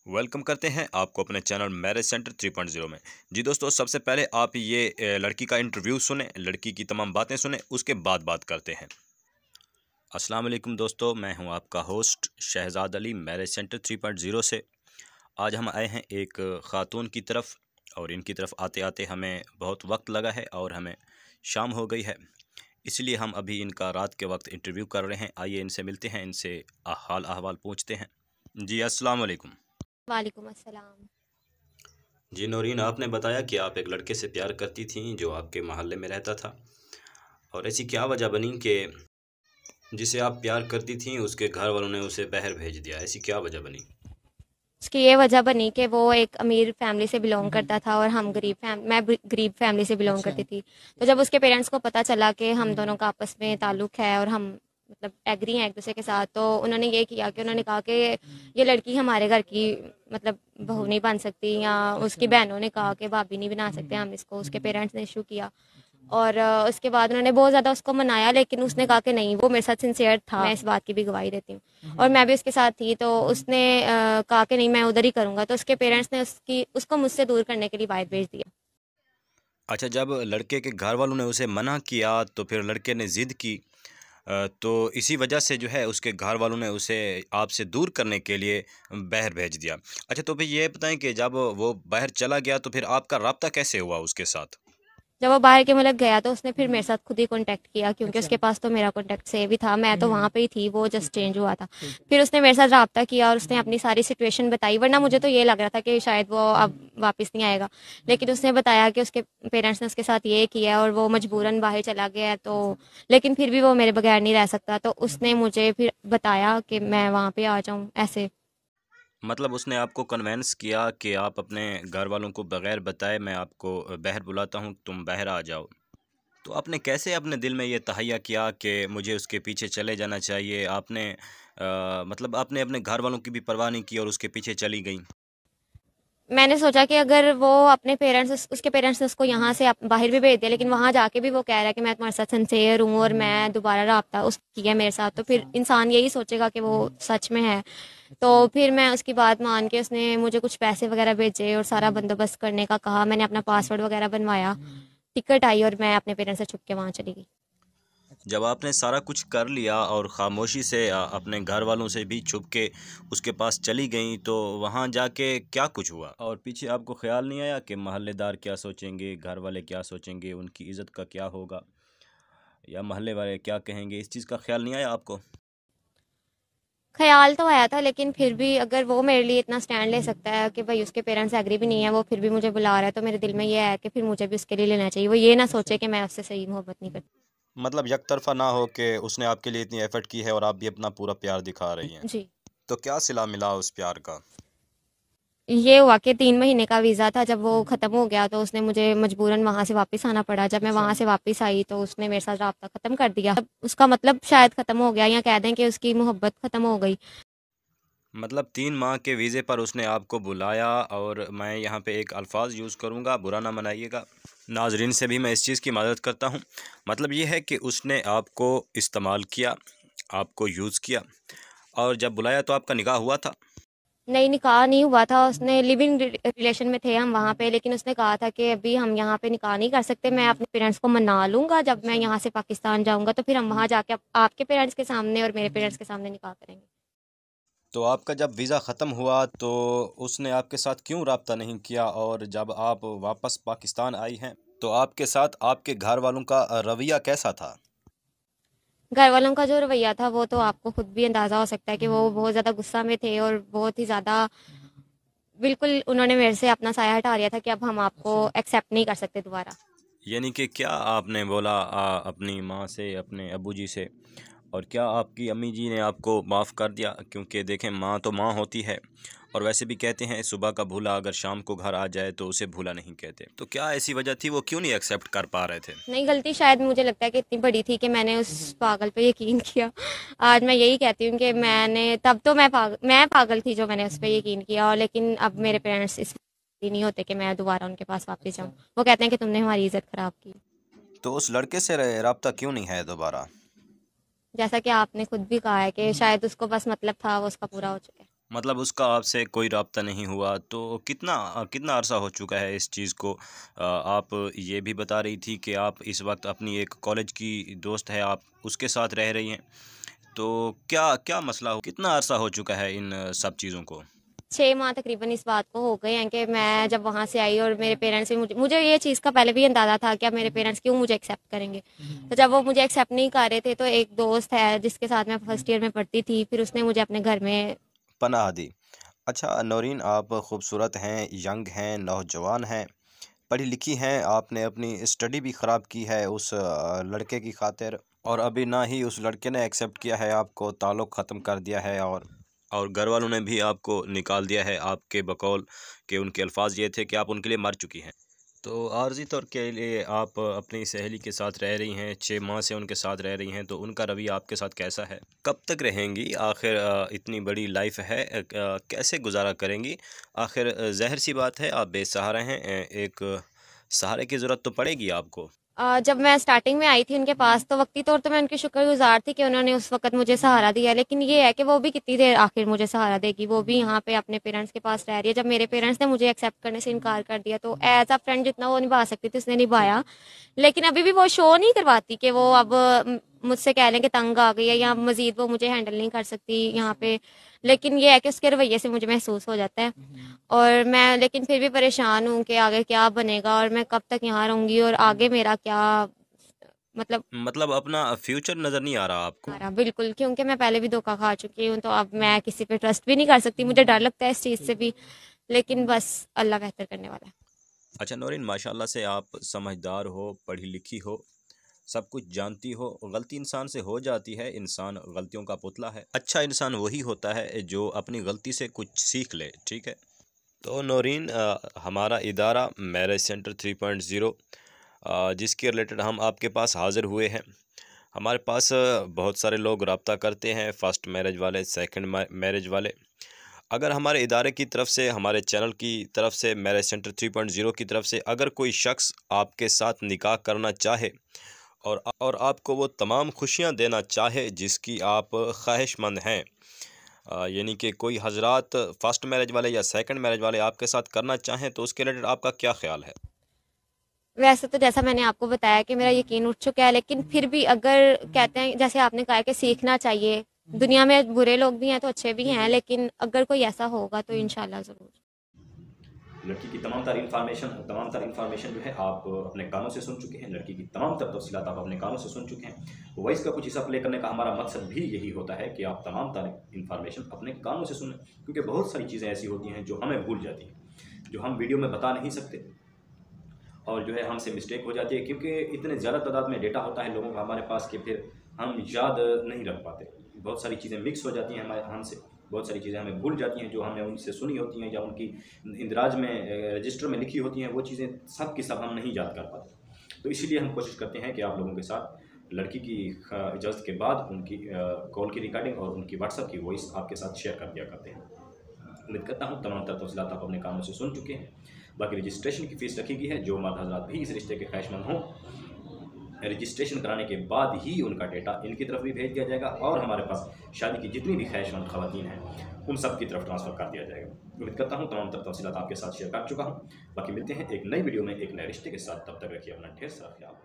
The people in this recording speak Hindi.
वेलकम करते हैं आपको अपने चैनल मैरिज सेंटर 3.0 में। जी दोस्तों, सबसे पहले आप ये लड़की का इंटरव्यू सुने, लड़की की तमाम बातें सुने, उसके बाद बात करते हैं। अस्सलाम वालेकुम दोस्तों, मैं हूं आपका host Shahzad Ali marriage centre 3.0 से। आज हम आए हैं एक ख़ातून की तरफ और इनकी तरफ आते आते हमें बहुत वक्त लगा है और हमें शाम हो गई है, इसलिए हम अभी इनका रात के वक्त इंटरव्यू कर रहे हैं। आइए इनसे मिलते हैं, इनसे हाल अहवाल पूछते हैं। जी अस्सलाम वालेकुम। वालेकुम अस्सलाम। जी नौरीन, आपने बताया कि आप एक लड़के से प्यार करती थीं जो आपके मोहल्ले में रहता था, और ऐसी क्या वजह बनी कि जिसे आप प्यार करती थीं उसके घर वालों ने उसे बाहर भेज दिया? ऐसी क्या वजह बनी? उसकी ये वजह बनी कि वो एक अमीर फैमिली से बिलोंग करता था और गरीब फैमिली से बिलोंग करती थी। तो जब उसके पेरेंट्स को पता चला कि हम दोनों का आपस में ताल्लुक है और हम मतलब एग्री हैं एक दूसरे के साथ, तो उन्होंने ये किया कि उन्होंने कहा कि ये लड़की हमारे घर की मतलब बहू नहीं बन सकती, या उसकी बहनों ने कहा कि भाभी नहीं बना सकते हम इसको, उसके पेरेंट्स ने इशू किया। और उसके बाद उन्होंने बहुत ज़्यादा उसको मनाया, लेकिन उसने कहा कि नहीं, वो मेरे साथ सिंसियर था, मैं इस बात की भी गवाही देती हूँ और मैं भी उसके साथ थी। तो उसने कहा कि नहीं, मैं उधर ही करूँगा। तो उसके पेरेंट्स ने उसको मुझसे दूर करने के लिए बाहर भेज दिया। अच्छा, जब लड़के के घर वालों ने उसे मना किया तो फिर लड़के ने ज़िद की, तो इसी वजह से जो है उसके घर वालों ने उसे आपसे दूर करने के लिए बाहर भेज दिया। अच्छा, तो फिर ये बताएं कि जब वो बाहर चला गया तो फिर आपका राब्ता कैसे हुआ उसके साथ? जब वो बाहर के मुल्क गया तो उसने फिर मेरे साथ खुद ही कांटेक्ट किया, क्योंकि उसके पास तो मेरा कांटेक्ट सेव ही था, मैं तो वहाँ पे ही थी, वो जस्ट चेंज हुआ था। फिर उसने मेरे साथ रब्ता किया और उसने अपनी सारी सिचुएशन बताई, वरना मुझे तो ये लग रहा था कि शायद वो अब वापस नहीं आएगा। लेकिन उसने बताया कि उसके पेरेंट्स ने उसके साथ ये किया और वो मजबूरन बाहर चला गया है, तो लेकिन फिर भी वो मेरे बगैर नहीं रह सकता। तो उसने मुझे फिर बताया कि मैं वहाँ पे आ जाऊँ ऐसे। मतलब उसने आपको कन्वेंस किया कि आप अपने घर वालों को बगैर बताए मैं आपको बाहर बुलाता हूँ, तुम बाहर आ जाओ। तो आपने कैसे अपने दिल में ये तहैया किया कि मुझे उसके पीछे चले जाना चाहिए? आपने मतलब आपने अपने घर वालों की भी परवाह नहीं की और उसके पीछे चली गई। मैंने सोचा कि अगर वो अपने पेरेंट्स उसके पेरेंट्स ने उसको यहाँ से बाहर भी भेज दिया, लेकिन वहाँ जाके भी वो कह रहा है कि मैं तुम्हारे साथ सिंसेयर हूँ और मैं दोबारा रब्ता उस किया मेरे साथ, तो फिर इंसान यही सोचेगा कि वो सच में है। तो फिर मैं उसकी बात मान के, उसने मुझे कुछ पैसे वगैरह भेजे और सारा बंदोबस्त करने का कहा। मैंने अपना पासवर्ड वगैरह बनवाया, टिकट आई और मैं अपने पेरेंट्स से छुप के वहाँ चली गई। जब आपने सारा कुछ कर लिया और ख़ामोशी से अपने घर वालों से भी छुप के उसके पास चली गई, तो वहाँ जाके क्या कुछ हुआ? और पीछे आपको ख़्याल नहीं आया कि मोहल्लेदार क्या सोचेंगे, घर वाले क्या सोचेंगे, उनकी इज़्ज़त का क्या होगा, या मोहल्ले वाले क्या कहेंगे? इस चीज़ का ख़्याल नहीं आया आपको? ख्याल तो आया था, लेकिन फिर भी अगर वो मेरे लिए इतना स्टैंड ले सकता है कि भाई उसके पेरेंट्स एग्री भी नहीं है, वो फिर भी मुझे बुला रहा है, तो मेरे दिल में ये है कि फिर मुझे भी उसके लिए लेना चाहिए। वो ये ना सोचे कि मैं उससे सही मोहब्बत नहीं करती। मतलब यकतरफ़ा ना हो कि उसने आपके लिए इतनी एफ़र्ट की है और आप भी अपना पूरा प्यार दिखा रही हैं। जी। तो क्या सिला मिला उस प्यार का? ये हुआ कि 3 महीने का वीज़ा था, जब वो ख़त्म हो गया तो उसने मुझे मजबूरन वहाँ से वापस आना पड़ा। जब मैं वहाँ से वापस आई तो उसने मेरे साथ रब्ता ख़त्म कर दिया। अब उसका मतलब शायद ख़त्म हो गया, या कह दें कि उसकी मोहब्बत ख़त्म हो गई। मतलब 3 माह के वीज़े पर उसने आपको बुलाया, और मैं यहाँ पे एक अल्फाज यूज़ करूँगा, बुरा ना मनाइएगा। नाज़रीन से भी मैं इस चीज़ की मदद करता हूँ। मतलब ये है कि उसने आपको इस्तेमाल किया, आपको यूज़ किया, और जब बुलाया तो आपका निकाह हुआ था। नहीं, निकाह नहीं हुआ था। उसने लिविंग रिलेशन में थे हम वहाँ पे, लेकिन उसने कहा था कि अभी हम यहाँ पे निकाह नहीं कर सकते, मैं अपने पेरेंट्स को मना लूँगा, जब मैं यहाँ से पाकिस्तान जाऊँगा तो फिर हम वहाँ जाके आपके पेरेंट्स के सामने और मेरे पेरेंट्स के सामने निकाह करेंगे। तो आपका जब वीज़ा ख़त्म हुआ तो उसने आपके साथ क्यों रब्ता नहीं किया, और जब आप वापस पाकिस्तान आई हैं तो आपके साथ आपके घर वालों का रवैया कैसा था? घर वालों का जो रवैया था वो तो आपको खुद भी अंदाज़ा हो सकता है कि वो बहुत ज़्यादा गुस्सा में थे और बहुत ही ज़्यादा, बिल्कुल उन्होंने मेरे से अपना साया हटा लिया था कि अब हम आपको एक्सेप्ट नहीं कर सकते दोबारा। यानी कि क्या आपने बोला अपनी माँ से, अपने अबू जी से, और क्या आपकी अम्मी जी ने आपको माफ़ कर दिया? क्योंकि देखें, माँ तो माँ होती है, और वैसे भी कहते हैं सुबह का भूला अगर शाम को घर आ जाए तो उसे भूला नहीं कहते। तो क्या ऐसी वजह थी, वो क्यों नहीं एक्सेप्ट कर पा रहे थे? नहीं, गलती शायद मुझे लगता है कि इतनी बड़ी थी कि मैंने उस पागल पे यकीन किया। आज मैं यही कहती हूँ कि मैंने तब तो मैं पागल थी जो मैंने उस पर यकीन किया, और लेकिन अब मेरे पेरेंट्स इस नहीं होते कि मैं दोबारा उनके पास वापस जाऊँ। वो कहते हैं कि तुमने हमारी इज्जत खराब की। तो उस लड़के से रब्ता क्यों नहीं है दोबारा? जैसा कि आपने खुद भी कहा है कि शायद उसको बस मतलब था, वो उसका पूरा हो चुका है। मतलब उसका आपसे कोई राब्ता नहीं हुआ, तो कितना कितना अरसा हो चुका है इस चीज़ को? आप ये भी बता रही थी कि आप इस वक्त अपनी एक कॉलेज की दोस्त है, आप उसके साथ रह रही हैं, तो क्या क्या मसला हो, कितना अरसा हो चुका है इन सब चीज़ों को? 6 माह तकरीबन इस बात को हो गए हैं कि मैं जब वहाँ से आई और मेरे पेरेंट्स भी मुझे मुझे ये चीज़ का पहले भी अंदाज़ा था कि अब मेरे पेरेंट्स क्यों मुझे एक्सेप्ट करेंगे। तो जब वो मुझे एक्सेप्ट नहीं कर रहे थे तो एक दोस्त है जिसके साथ मैं फर्स्ट ईयर में पढ़ती थी, फिर उसने मुझे अपने घर में पनाह दी। अच्छा नौरीन, आप खूबसूरत हैं, यंग हैं, नौजवान हैं, पढ़ी लिखी हैं, आपने अपनी स्टडी भी ख़राब की है उस लड़के की खातिर, और अभी ना ही उस लड़के ने एक्सेप्ट किया है आपको, ताल्लुक़ ख़त्म कर दिया है, और घर वालों ने भी आपको निकाल दिया है आपके बकौल कि उनके अल्फाज ये थे कि आप उनके लिए मर चुकी हैं। तो आर्ज़ी तौर के लिए आप अपनी सहेली के साथ रह रही हैं, 6 माह से उनके साथ रह रही हैं, तो उनका रवैया आपके साथ कैसा है? कब तक रहेंगी? आखिर इतनी बड़ी लाइफ़ है, कैसे गुज़ारा करेंगी? आखिर ज़ाहिर-सी बात है आप बेसहारा हैं, एक सहारे की ज़रूरत तो पड़ेगी आपको। जब मैं स्टार्टिंग में आई थी उनके पास तो वक्ती तौर तो मैं उनकी शुक्रगुज़ार थी कि उन्होंने उस वक़्त मुझे सहारा दिया। लेकिन ये है कि वो भी कितनी देर आखिर मुझे सहारा देगी, वो भी यहाँ पे अपने पेरेंट्स के पास रह रही है। जब मेरे पेरेंट्स ने मुझे एक्सेप्ट करने से इनकार कर दिया तो एज़ अ फ्रेंड जितना वो निभा सकती थी उसने निभाया। लेकिन अभी भी वो शो नहीं करवाती कि वो अब मुझसे कह लें कि तंग आ गई है या मज़ीद वो मुझे हैंडल नहीं कर सकती यहाँ पे। लेकिन ये है कि उसके रवैये से मुझे महसूस हो जाता है और मैं लेकिन फिर भी परेशान हूँ कि आगे क्या बनेगा और मैं कब तक यहाँ रहूँगी और आगे मेरा क्या मतलब मतलब अपना फ्यूचर नज़र नहीं आ रहा आपको? आ रहा बिल्कुल, क्योंकि मैं पहले भी धोखा खा चुकी हूँ तो अब मैं किसी पे ट्रस्ट भी नहीं कर सकती, मुझे डर लगता है इस चीज़ से भी। लेकिन बस अल्लाह बेहतर करने वाला है। अच्छा नौरीन, माशाल्लाह से आप समझदार हो, पढ़ी लिखी हो, सब कुछ जानती हो। गलती इंसान से हो जाती है, इंसान गलतियों का पुतला है। अच्छा इंसान वही होता है जो अपनी गलती से कुछ सीख ले, ठीक है? तो नौरीन, हमारा इदारा मैरिज सेंटर 3.0, जिसके रिलेटेड हम आपके पास हाज़िर हुए हैं। हमारे पास बहुत सारे लोग रब्ता करते हैं, फ़र्स्ट मैरिज वाले, सेकंड मैरिज वाले। अगर हमारे इदारे की तरफ से, हमारे चैनल की तरफ से, मैरिज सेंटर 3.0 की तरफ से अगर कोई शख्स आपके साथ निकाह करना चाहे और आपको वो तमाम खुशियाँ देना चाहे जिसकी आप ख्वाहिशमंद हैं, यानी कि कोई हजरात फ़र्स्ट मैरिज वाले या सेकंड मैरिज वाले आपके साथ करना चाहें, तो उसके रिलेटेड आपका क्या ख्याल है? वैसे तो जैसा मैंने आपको बताया कि मेरा यकीन उठ चुका है, लेकिन फिर भी अगर कहते हैं जैसे आपने कहा कि सीखना चाहिए, दुनिया में बुरे लोग भी हैं तो अच्छे भी हैं, लेकिन अगर कोई ऐसा होगा तो इंशाल्लाह ज़रूर। लड़की की तमाम तर इन्फॉर्मेशन जो है आप अपने कानों से सुन चुके हैं। लड़की की तमाम तर तफसीलात आप अपने कानों से सुन चुके हैं। वॉइस का कुछ हिस्सा प्ले करने का हमारा मकसद भी यही होता है कि आप तमाम तर इन्फॉर्मेशन अपने कानों से सुनें, क्योंकि बहुत सारी चीज़ें ऐसी होती हैं जो हमें भूल जाती हैं, जो हम वीडियो में बता नहीं सकते, और जो है हमसे मिस्टेक हो जाती है, क्योंकि इतने ज़्यादा तादाद में डेटा होता है लोगों का हमारे पास कि फिर हम याद नहीं रख पाते। बहुत सारी चीज़ें मिक्स हो जाती हैं हमारे हमसे, बहुत सारी चीज़ें हमें भूल जाती हैं जो हमने उनसे सुनी होती हैं या उनकी इंदराज में रजिस्टर में लिखी होती हैं, वो चीज़ें सब की सब हम नहीं याद कर पाते। तो इसीलिए हम कोशिश करते हैं कि आप लोगों के साथ लड़की की इजाज़त के बाद उनकी कॉल की रिकॉर्डिंग और उनकी व्हाट्सअप की वॉइस आपके साथ शेयर कर दिया करते हैं। उम्मीद करता हूँ तमाम तर तफसीलात आप अपने कानों से सुन चुके हैं। बाकी रजिस्ट्रेशन की फ़ीस रखी गई है, जो मर्द हज़रात भी इस रिश्ते के ख्वाहिशमंद हों, रजिस्ट्रेशन कराने के बाद ही उनका डेटा इनकी तरफ भी भेज दिया जाएगा और हमारे पास शादी की जितनी भी ख्वाहिशमंद ख़वातीन हैं उन सब की तरफ ट्रांसफ़र कर दिया जाएगा। उम्मीद करता हूँ तमाम तर तफसीलात आपके साथ शेयर कर चुका हूँ। बाकी मिलते हैं एक नई वीडियो में एक नए रिश्ते के साथ, तब तक रखिए अपना ढेर सारा ख्याल।